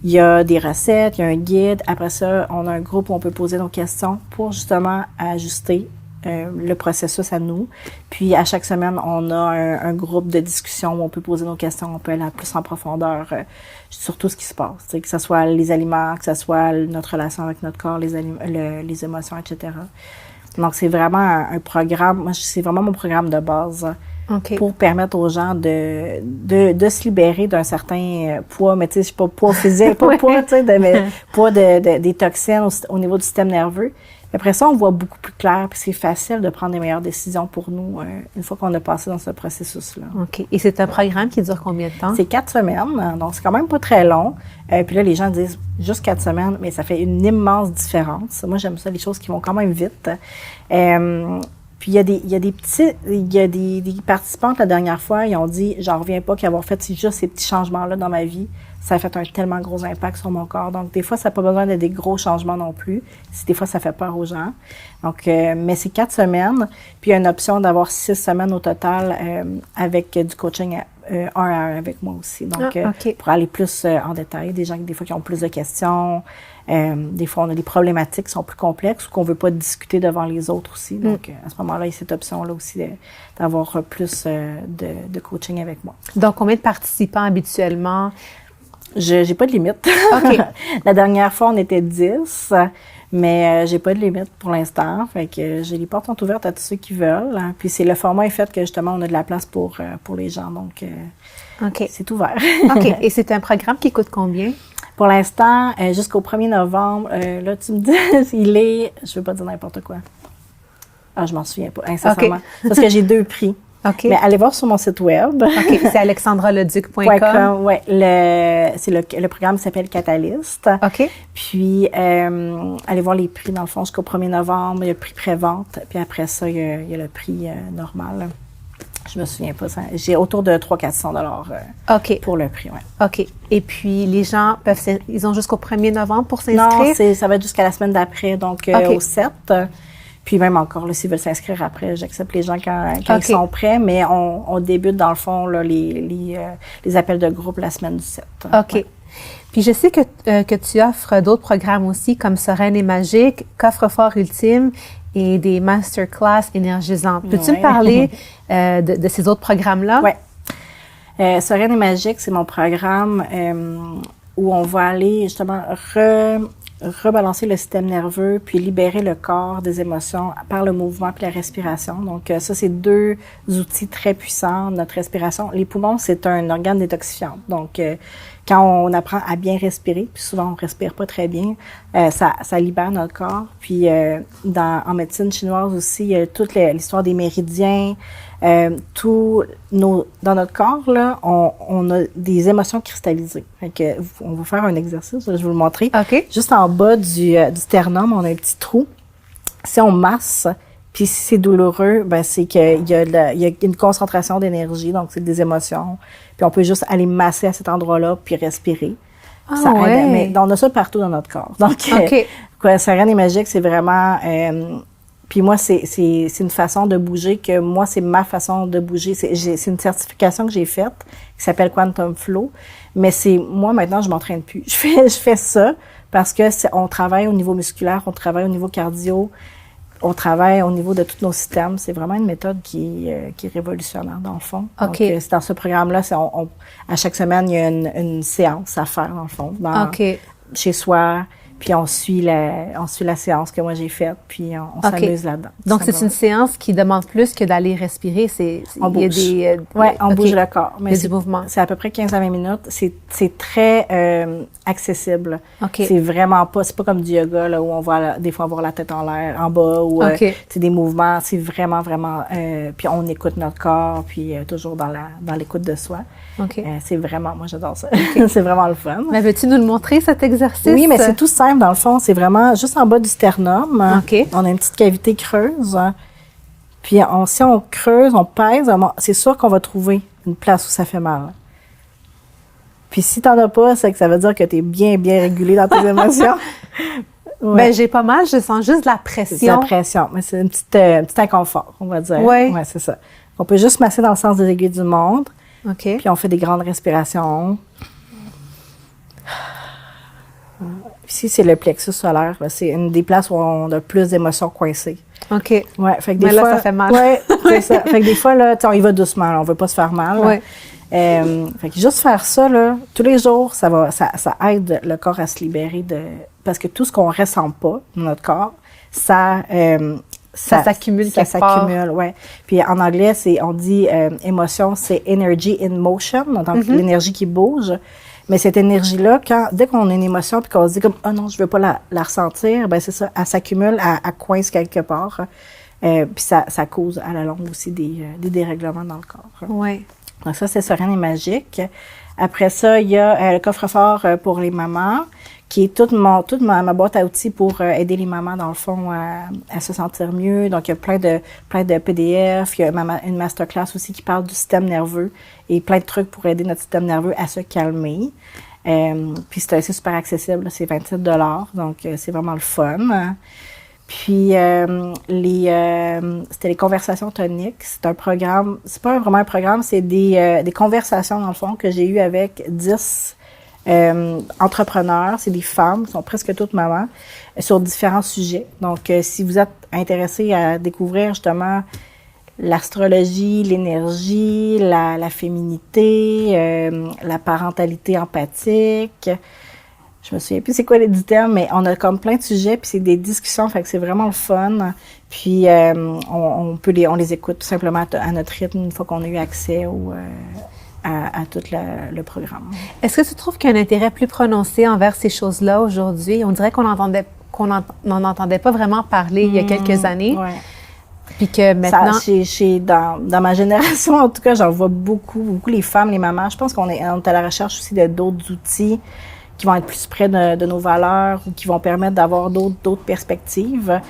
Il y a des recettes, il y a un guide. Après ça, on a un groupe où on peut poser nos questions pour justement ajuster le processus à nous. Puis à chaque semaine, on a un groupe de discussion où on peut poser nos questions, on peut aller plus en profondeur sur tout ce qui se passe, que ce soit les aliments, que ce soit notre relation avec notre corps, les émotions, etc. Donc c'est vraiment un programme, moi c'est vraiment mon programme de base pour permettre aux gens de se libérer d'un certain poids, mais tu sais, pas poids physique, pas poids, tu sais, mais poids des toxines au niveau du système nerveux. Après ça, on voit beaucoup plus clair, puis c'est facile de prendre les meilleures décisions pour nous une fois qu'on a passé dans ce processus-là. OK. Et c'est un programme qui dure combien de temps? C'est 4 semaines, donc c'est quand même pas très long. Puis là, les gens disent juste 4 semaines, mais ça fait une immense différence. Moi, j'aime ça, les choses qui vont quand même vite. Puis il y a des participantes la dernière fois, ils ont dit, j'en reviens pas qu'avoir fait juste ces petits changements-là dans ma vie, ça a fait un tellement gros impact sur mon corps. Donc, des fois, ça n'a pas besoin d'être des gros changements non plus. Des fois, ça fait peur aux gens. Donc, mais c'est 4 semaines. Puis, il y a une option d'avoir 6 semaines au total avec du coaching 1 à 1 avec moi aussi. Donc, pour aller plus en détail, des gens des fois qui ont plus de questions. Des fois, on a des problématiques qui sont plus complexes ou qu'on veut pas discuter devant les autres aussi. Donc, à ce moment-là, il y a cette option-là aussi d'avoir plus de coaching avec moi. Donc, combien de participants habituellement? J'ai pas de limite. OK. La dernière fois, on était 10, mais j'ai pas de limite pour l'instant. Fait que les portes sont ouvertes à tous ceux qui veulent. Puis c'est le format est fait que justement, on a de la place pour les gens. Donc, c'est ouvert. OK. Et c'est un programme qui coûte combien? Pour l'instant, jusqu'au 1er novembre, là, tu me dis, il est, je veux pas dire n'importe quoi. Ah, je m'en souviens pas, incessamment. Okay. Parce que j'ai 2 prix. OK. Mais allez voir sur mon site web. OK, c'est alexandraleduc.com. Oui, le programme s'appelle Catalyst. OK. Puis, allez voir les prix, dans le fond, jusqu'au 1er novembre. Il y a le prix pré-vente, puis après ça, il y a le prix normal. Je me souviens pas. J'ai autour de 300-400 pour le prix, oui. OK. Et puis, les gens ils ont jusqu'au 1er novembre pour s'inscrire? Non, ça va être jusqu'à la semaine d'après, donc au 7. Puis même encore, là, s'ils veulent s'inscrire après, j'accepte les gens quand ils sont prêts, mais on débute, dans le fond, là, les appels de groupe la semaine du 7. OK. Ouais. Puis je sais que tu offres d'autres programmes aussi, comme Sereine et Magique, Coffre-fort ultime et des masterclass énergisantes. Peux-tu me parler de ces autres programmes-là? Oui. Sereine et Magique, c'est mon programme où on va aller justement rebalancer le système nerveux puis libérer le corps des émotions par le mouvement puis la respiration. Donc ça, c'est 2 outils très puissants. Notre respiration, les poumons, c'est un organe détoxifiant. Donc quand on apprend à bien respirer, puis souvent on respire pas très bien, ça libère notre corps. Puis en médecine chinoise aussi, il y a toute l'histoire des méridiens. Dans notre corps, là, on a des émotions cristallisées. Fait que, on va faire un exercice, je vais vous le montrer. OK. Juste en bas du sternum, on a un petit trou. Si on masse, puis si c'est douloureux, ben c'est qu'il y a une concentration d'énergie, donc c'est des émotions. Puis on peut juste aller masser à cet endroit-là, puis respirer. Ah, ça ouais. aide, mais on a ça partout dans notre corps. Donc, Sereine et Magique, c'est vraiment... puis moi, c'est une façon de bouger que moi, c'est ma façon de bouger. C'est une certification que j'ai faite qui s'appelle Quantum Flow. Mais moi, maintenant, je m'entraîne plus. Je fais ça parce que on travaille au niveau musculaire, on travaille au niveau cardio, on travaille au niveau de tous nos systèmes. C'est vraiment une méthode qui est révolutionnaire, dans le fond. OK. Donc, dans ce programme-là, à chaque semaine, il y a une séance à faire, dans le fond, chez soi. Puis on suit la séance que moi j'ai faite, puis on s'amuse là-dedans. Donc c'est une séance qui demande plus que d'aller respirer. On bouge. On bouge le corps. Mais il y a du mouvement. C'est à peu près 15 à 20 minutes. C'est très accessible. Okay. C'est vraiment pas, c'est pas comme du yoga là, où on va des fois avoir la tête en l'air, en bas, ou c'est des mouvements. C'est vraiment, vraiment. Puis on écoute notre corps, puis toujours dans l'écoute de soi. C'est vraiment, moi j'adore ça. C'est vraiment le fun. Mais veux-tu nous le montrer, cet exercice? Oui, mais c'est tout simple dans le fond. C'est vraiment juste en bas du sternum. On a une petite cavité creuse. Puis si on creuse, on pèse, c'est sûr qu'on va trouver une place où ça fait mal. Puis si t'en as pas, c'est que ça veut dire que t'es bien, bien régulé dans tes émotions. Ouais. Ben j'ai pas mal, je sens juste la pression. C'est la pression, mais c'est un petit inconfort, on va dire. Oui. Ouais, c'est ça. On peut juste masser dans le sens des aiguilles du montre. Puis on fait des grandes respirations. Ici, c'est le plexus solaire. C'est une des places où on a plus d'émotions coincées. OK. Ouais, fait que des Mais là, fois, ça fait mal. Ouais, c'est ça. Fait que des fois, là, tu sais, on y va doucement, là, on veut pas se faire mal. Ouais. Fait que juste faire ça, là, tous les jours, ça aide le corps à se libérer parce que tout ce qu'on ressent pas dans notre corps, ça s'accumule ça quelque part. s'accumule, ouais. Puis en anglais, on dit émotion, c'est energy in motion, donc l'énergie qui bouge. Mais cette énergie-là, dès qu'on a une émotion puis qu'on se dit comme oh non, je veux pas la ressentir, ben c'est ça, elle s'accumule, elle coince quelque part. Puis ça cause à la longue aussi des dérèglements dans le corps. Oui. Donc ça, c'est Sereine et Magique. Après ça, il y a le coffre-fort pour les mamans, qui est toute ma boîte à outils pour aider les mamans, dans le fond, à se sentir mieux. Donc, il y a plein de PDF. Il y a une masterclass aussi qui parle du système nerveux et plein de trucs pour aider notre système nerveux à se calmer. Puis, c'est super accessible. C'est 27 $. Donc, c'est vraiment le fun. Puis, c'était les conversations toniques. C'est un programme, c'est pas vraiment un programme, c'est des conversations, dans le fond, que j'ai eues avec 10 entrepreneurs. C'est des femmes, sont presque toutes mamans, sur différents sujets. Donc, si vous êtes intéressé à découvrir, justement, l'astrologie, l'énergie, la féminité, la parentalité empathique. Je me souviens plus c'est quoi les 10 termes, mais on a comme plein de sujets, puis c'est des discussions, fait que c'est vraiment le fun. Puis on les écoute tout simplement à notre rythme une fois qu'on a eu accès à tout le programme. Est-ce que tu trouves qu'il y a un intérêt plus prononcé envers ces choses-là aujourd'hui? On dirait qu'on n'en entendait pas vraiment parler il y a quelques années. Ouais. Puis que maintenant... Dans ma génération, en tout cas, j'en vois beaucoup les femmes, les mamans. Je pense qu'on est à la recherche aussi d'autres outils qui vont être plus près de nos valeurs ou qui vont permettre d'avoir d'autres perspectives.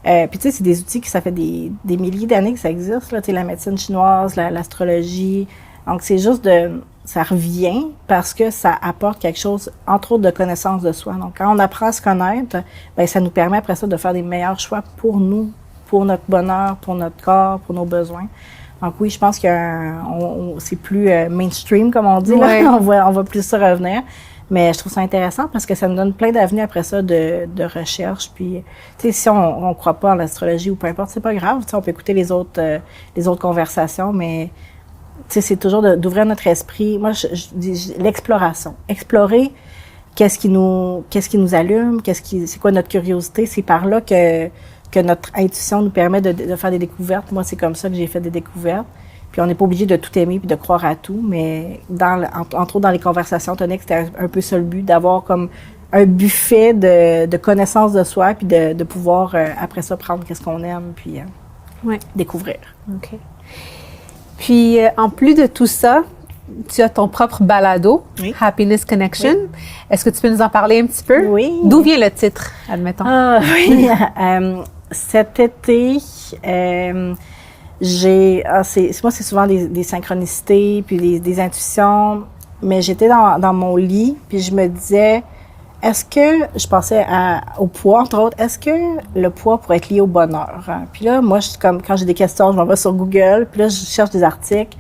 Puis tu sais, c'est des outils ça fait des milliers d'années que ça existe, là, tu sais, la médecine chinoise, l'astrologie. Donc, c'est juste ça revient parce que ça apporte quelque chose, entre autres, de connaissance de soi. Donc, quand on apprend à se connaître, bien, ça nous permet après ça de faire des meilleurs choix pour nous, pour notre bonheur, pour notre corps, pour nos besoins. Donc oui, je pense que c'est plus mainstream, comme on dit, ouais. Là. On voit plus ça revenir. Mais je trouve ça intéressant parce que ça nous donne plein d'avenues après ça de recherche. Puis, tu sais, si on croit pas en l'astrologie ou peu importe, c'est pas grave. Tu sais, on peut écouter les autres conversations, mais tu sais, c'est toujours d'ouvrir notre esprit. Moi, je dis l'exploration. Explorer qu'est-ce qui nous allume, c'est quoi notre curiosité. C'est par là que notre intuition nous permet de faire des découvertes. Moi, c'est comme ça que j'ai fait des découvertes. Puis on n'est pas obligé de tout aimer puis de croire à tout, mais entre autres dans les conversations toniques, c'était un peu ça le but, d'avoir comme un buffet de connaissances de soi puis de pouvoir après ça prendre qu'est-ce qu'on aime puis découvrir. OK. Puis en plus de tout ça, tu as ton propre balado, oui. Happiness Connection. Oui. Est-ce que tu peux nous en parler un petit peu? Oui. D'où vient le titre, admettons? Ah oui. Cet été, moi, c'est souvent des synchronicités, puis des intuitions, mais j'étais dans mon lit, puis je me disais, est-ce que, je pensais au poids, entre autres, est-ce que le poids pourrait être lié au bonheur? Hein? Puis là, moi, quand j'ai des questions, je m'en vais sur Google, puis là, je cherche des articles,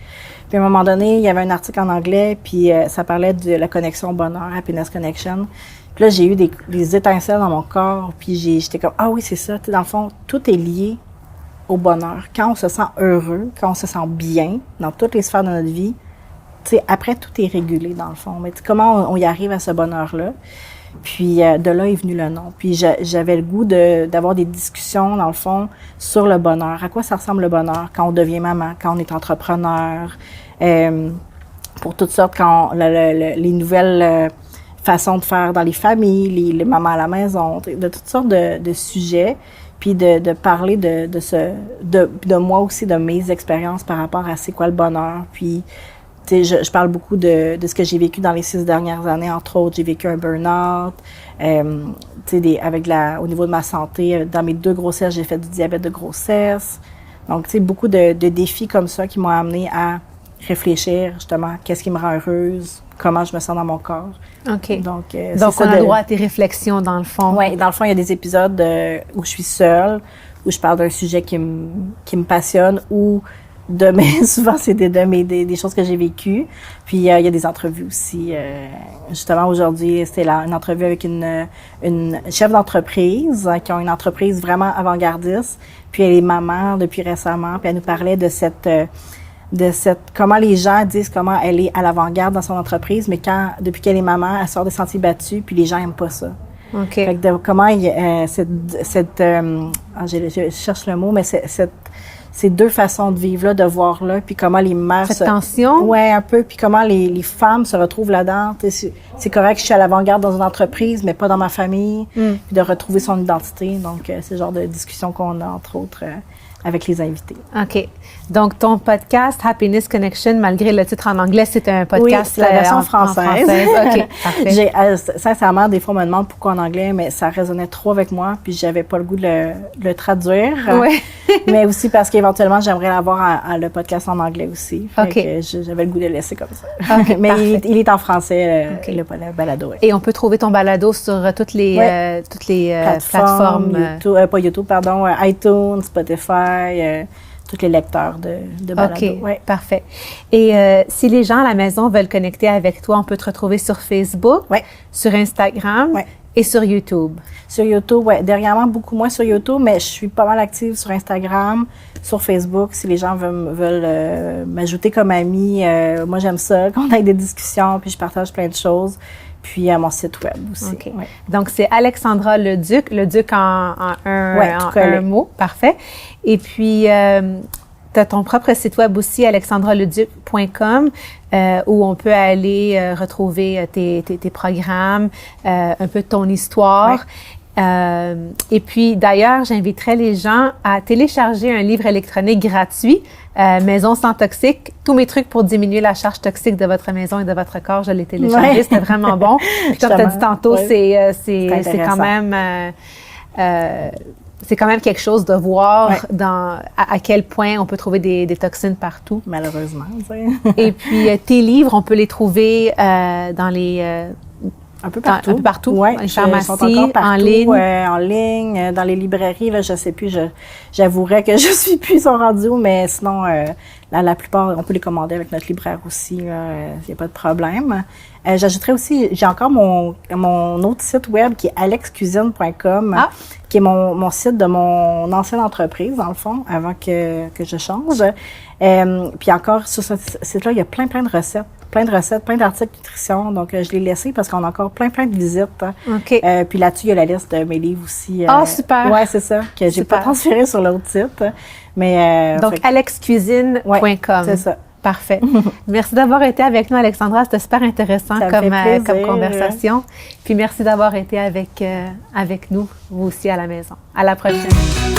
puis à un moment donné, il y avait un article en anglais, puis ça parlait de la connexion au bonheur, Happiness Connection. Puis là, j'ai eu des étincelles dans mon corps, puis j'étais comme, ah oui, c'est ça, tu sais, dans le fond, tout est lié au bonheur. Quand on se sent heureux, quand on se sent bien dans toutes les sphères de notre vie, tu sais, après, tout est régulé, dans le fond. Mais comment on y arrive à ce bonheur-là? Puis de là est venu le nom. Puis j'avais le goût d'avoir des discussions, dans le fond, sur le bonheur. À quoi ça ressemble le bonheur quand on devient maman, quand on est entrepreneur, pour toutes sortes, quand les nouvelles façons de faire dans les familles, les mamans à la maison, de toutes sortes de sujets. Puis de parler de moi aussi, de mes expériences par rapport à c'est quoi le bonheur. Puis, tu sais, je parle beaucoup de ce que j'ai vécu dans les 6 dernières années. Entre autres, j'ai vécu un burn-out. Tu sais, au niveau de ma santé, dans mes 2 grossesses, j'ai fait du diabète de grossesse. Donc, tu sais, beaucoup de défis comme ça qui m'ont amené à réfléchir, justement, qu'est-ce qui me rend heureuse, comment je me sens dans mon corps. OK. Donc on a droit à tes réflexions, dans le fond. Oui, dans le fond, il y a des épisodes où je suis seule, où je parle d'un sujet qui me passionne, ou souvent, c'est des choses que j'ai vécues. Puis, il y a des entrevues aussi. Justement, aujourd'hui, c'était une entrevue avec une chef d'entreprise qui ont une entreprise vraiment avant-gardiste. Puis elle est maman depuis récemment, puis elle nous parlait de cette comment les gens disent comment elle est à l'avant-garde dans son entreprise, mais depuis qu'elle est maman, elle sort des sentiers battus, puis les gens aiment pas ça. OK. Fait que comment je cherche le mot, mais ces deux façons de vivre là, de voir là, puis comment les mères cette tension. Ouais, un peu, puis comment les femmes se retrouvent là-dedans. C'est correct que je suis à l'avant-garde dans une entreprise, mais pas dans ma famille, puis de retrouver son identité. Donc c'est le genre de discussion qu'on a entre autres avec les invités. OK. Donc, ton podcast, Happiness Connection, malgré le titre en anglais, c'est un podcast oui, la version française. OK, parfait. Sincèrement, des fois, on me demande pourquoi en anglais, mais ça résonnait trop avec moi, puis j'avais pas le goût de le traduire. Oui. Mais aussi parce qu'éventuellement, j'aimerais l'avoir le podcast en anglais aussi. Fait OK. que j'avais le goût de le laisser comme ça. OK, mais il est en français, le balado. Et on peut trouver ton balado sur toutes les plateformes. YouTube, pas YouTube, pardon, iTunes, Spotify, tous les lecteurs de balado. OK, parfait. Et si les gens à la maison veulent connecter avec toi, on peut te retrouver sur Facebook, sur Instagram et sur YouTube. Sur YouTube, oui. Dernièrement, beaucoup moins sur YouTube, mais je suis pas mal active sur Instagram, sur Facebook. Si les gens veulent m'ajouter comme amie, moi, j'aime ça, qu'on ait des discussions, puis je partage plein de choses. Puis à mon site web aussi. Okay. Ouais. Donc, c'est Alexandra Leduc en un mot. Parfait. Et puis, tu as ton propre site web aussi, alexandraleduc.com, où on peut aller retrouver tes programmes, un peu de ton histoire. Et puis, d'ailleurs, j'inviterais les gens à télécharger un livre électronique gratuit, Maison sans toxique. Tous mes trucs pour diminuer la charge toxique de votre maison et de votre corps, je l'ai téléchargé. C'était vraiment bon. Puis comme tu as dit tantôt, c'est quand même... c'est quand même quelque chose de voir à quel point on peut trouver des toxines partout. Malheureusement. Et puis, tes livres, on peut les trouver dans les... Un peu partout. Oui, dans les pharmacies, en ligne. En ligne, dans les librairies, là, je sais plus, j'avouerais que je suis plus en rendu, mais sinon, la plupart, on peut les commander avec notre libraire aussi, il n'y a pas de problème. J'ajouterais aussi, j'ai encore mon autre site web qui est alexcuisine.com, qui est mon site de mon ancienne entreprise, dans le fond, avant que je change. Puis encore, sur ce site-là, il y a plein de recettes. Plein d'articles de nutrition. Donc, je l'ai laissé parce qu'on a encore plein de visites. OK. Puis là-dessus, il y a la liste de mes livres aussi. Super! Oui, c'est ça, que j'ai pas transféré sur l'autre site. Mais, donc, alexcuisine.com. C'est ça. Parfait. Merci d'avoir été avec nous, Alexandra. C'était super intéressant comme conversation. Puis merci d'avoir été avec nous, vous aussi à la maison. À la prochaine.